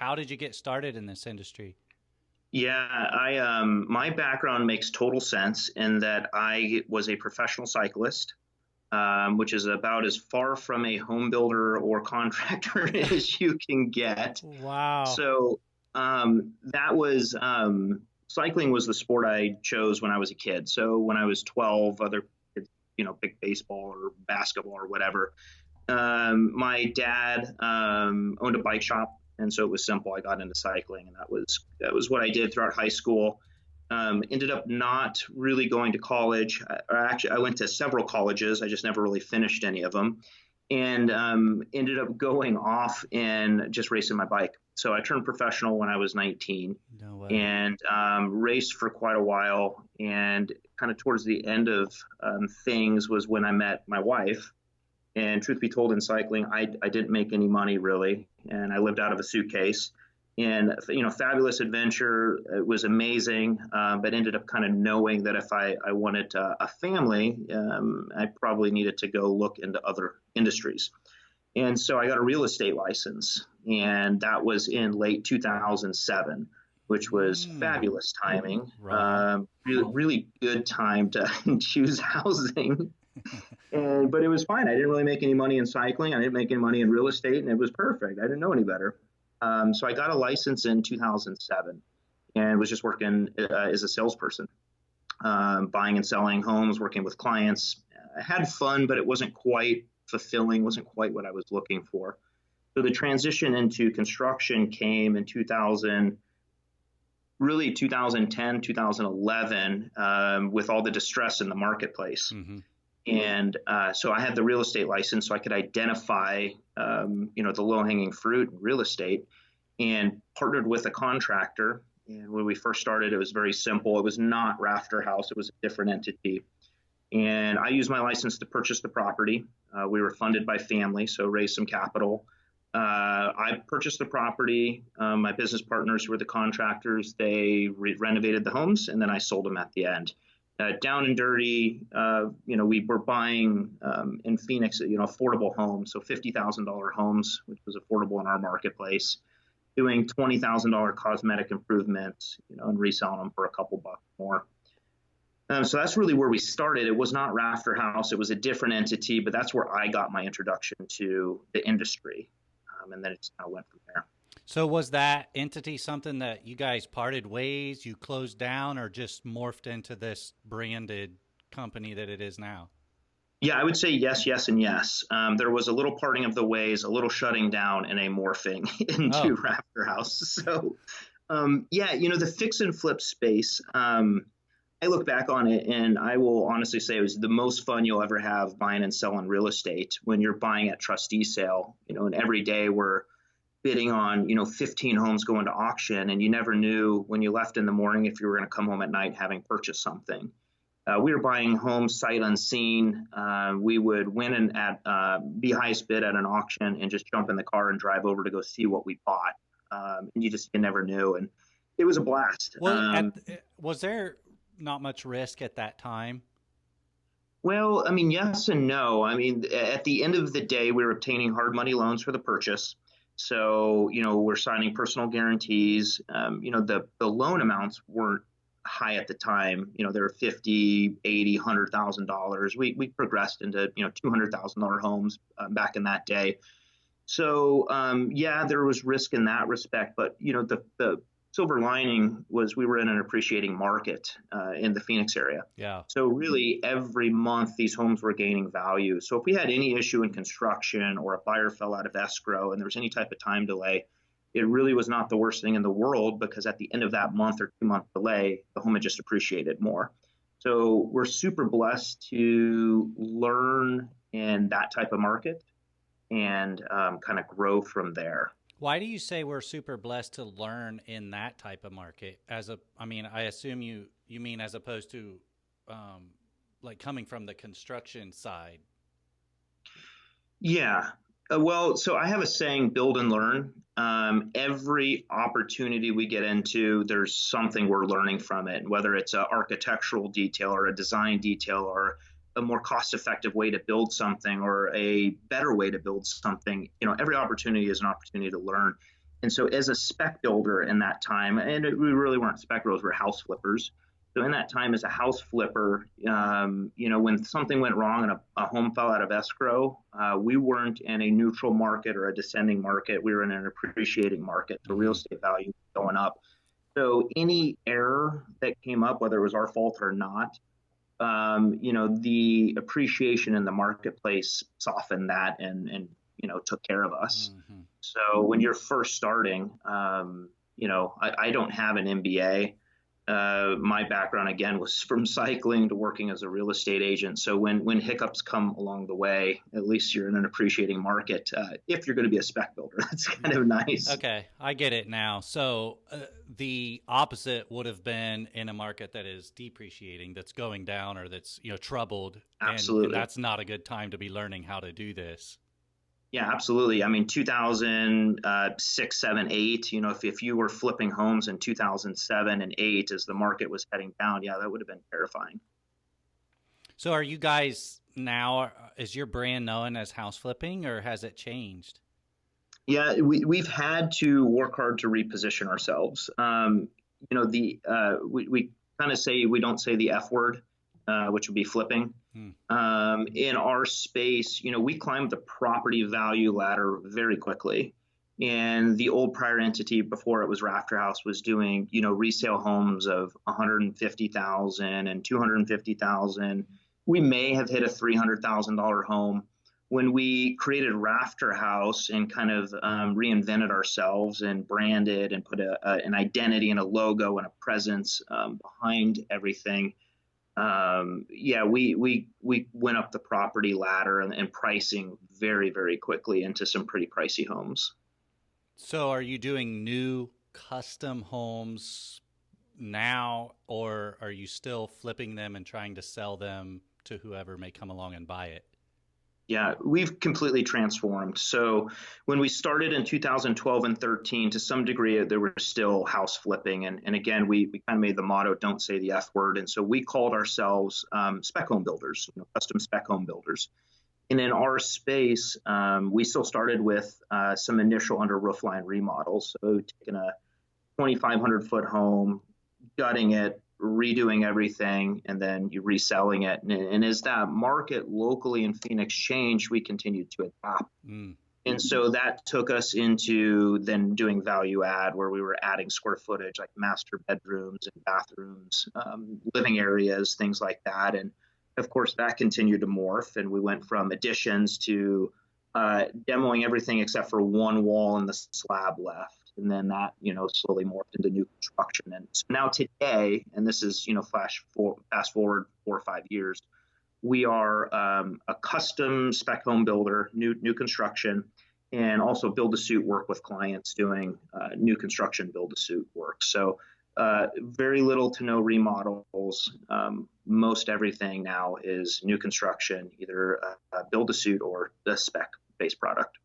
how did you get started in this industry? Yeah, my background makes total sense in that I was a professional cyclist, which is about as far from a home builder or contractor as you can get. Wow. So that was cycling was the sport I chose when I was a kid. So when I was 12, other kids, pick baseball or basketball or whatever. My dad owned a bike shop, and so it was simple. I got into cycling, and that was what I did throughout high school. Ended up not really going to college. Actually, I went to several colleges. I just never really finished any of them, and ended up going off and just racing my bike. So I turned professional when I was 19, No way. and raced for quite a while. And kind of towards the end of things was when I met my wife, and truth be told, in cycling, I didn't make any money really, and I lived out of a suitcase. And fabulous adventure. It was amazing, but ended up kind of knowing that if I wanted a family, I probably needed to go look into other industries. And so I got a real estate license, and that was in late 2007, which was Mm, fabulous timing. right. Really, really good time to choose housing. But it was fine. I didn't really make any money in cycling. I didn't make any money in real estate, and it was perfect. I didn't know any better. So I got a license in 2007 and was just working as a salesperson, buying and selling homes, working with clients. I had fun, but it wasn't quite fulfilling, wasn't quite what I was looking for. So the transition into construction came in 2000, really 2010, 2011, with all the distress in the marketplace. Hmm. And so I had the real estate license, so I could identify, the low-hanging fruit in real estate, and partnered with a contractor. And when we first started, it was very simple. It was not Rafter House; it was a different entity. And I used my license to purchase the property. We were funded by family, so raised some capital. I purchased the property. My business partners, who were the contractors, they renovated the homes, and then I sold them at the end. Down and dirty, we were buying in Phoenix, affordable homes, so $50,000 homes, which was affordable in our marketplace, doing $20,000 cosmetic improvements, and reselling them for a couple bucks more. So that's really where we started. It was not Rafter House; it was a different entity, but that's where I got my introduction to the industry, and then it just kind of went from there. So was that entity something that you guys parted ways, you closed down, or just morphed into this branded company that it is now? Yeah, I would say yes, yes, and yes. There was a little parting of the ways, a little shutting down, and a morphing into Oh, Rafter House. So, yeah, the fix and flip space. I look back on it, and I will honestly say it was the most fun you'll ever have buying and selling real estate when you're buying at trustee sale. And every day we're bidding on 15 homes going to auction, and you never knew when you left in the morning if you were going to come home at night having purchased something. We were buying homes sight unseen. We would win be highest bid at an auction and just jump in the car and drive over to go see what we bought. And you never knew, and it was a blast. was there not much risk at that time? Well, I mean, yes and no. I mean, at the end of the day, we were obtaining hard money loans for the purchase. So, we're signing personal guarantees. The loan amounts weren't high at the time. They were 50, 80, $100,000. We progressed into, $200,000 homes back in that day. So, yeah, there was risk in that respect, but the silver lining was we were in an appreciating market in the Phoenix area. Yeah. So really, every month these homes were gaining value. So if we had any issue in construction or a buyer fell out of escrow and there was any type of time delay, it really was not the worst thing in the world, because at the end of that month or 2 month delay, the home had just appreciated more. So we're super blessed to learn in that type of market and kind of grow from there. Why do you say we're super blessed to learn in that type of market? I mean, I assume you mean as opposed to, um, like coming from the construction side. Yeah. Well, so I have a saying, build and learn. Every opportunity we get into, there's something we're learning from it, whether it's an architectural detail or a design detail or a more cost effective way to build something or a better way to build something. Every opportunity is an opportunity to learn. And so as a spec builder in that time, and we really weren't spec builders, we were house flippers. So in that time as a house flipper, when something went wrong and a home fell out of escrow, we weren't in a neutral market or a descending market. We were in an appreciating market. So real Mm-hmm. estate value going up. So any error that came up, whether it was our fault or not, the appreciation in the marketplace softened that and took care of us. Mm-hmm. So when you're first starting, I don't have an MBA. My background again was from cycling to working as a real estate agent. So when hiccups come along the way, at least you're in an appreciating market. If you're going to be a spec builder, that's kind of nice. Okay, I get it now. So the opposite would have been in a market that is depreciating, that's going down, or that's troubled, and Absolutely. that's not a good time to be learning how to do this. Yeah, absolutely. I mean, 2006, 7, 8, if you were flipping homes in 2007 and 8 as the market was heading down, yeah, that would have been terrifying. So are you guys now? Is your brand known as house flipping, or has it changed? Yeah, we've had to work hard to reposition ourselves. We kind of say we don't say the F word, which would be flipping. Hmm. In our space, we climbed the property value ladder very quickly. And the old prior entity before it was Rafter House was doing, resale homes of 150,000 and 250,000. We may have hit a $300,000 home. When we created Rafter House and kind of reinvented ourselves and branded and put an identity and a logo and a presence behind everything, we went up the property ladder and pricing very, very quickly into some pretty pricey homes. So are you doing new custom homes now, or are you still flipping them and trying to sell them to whoever may come along and buy it? Yeah, we've completely transformed. So when we started in 2012 and 13, to some degree, there was still house flipping. And again, we kind of made the motto, don't say the F word. And so we called ourselves spec home builders, custom spec home builders. And in our space, we still started with some initial under roofline remodels. So taking a 2,500-foot home, gutting it, redoing everything, and then you reselling it. And as that market locally in Phoenix changed, we continued to adapt. Mm. And so that took us into then doing value add, where we were adding square footage like master bedrooms and bathrooms, living areas, things like that. And of course, that continued to morph. And we went from additions to demoing everything except for one wall and the slab left. And then that, slowly morphed into new construction. And so now today, and this is, fast forward 4 or 5 years, we are a custom spec home builder, new construction, and also build to suit work with clients doing new construction build to suit work. So very little to no remodels. Most everything now is new construction, either build to suit or the spec based product.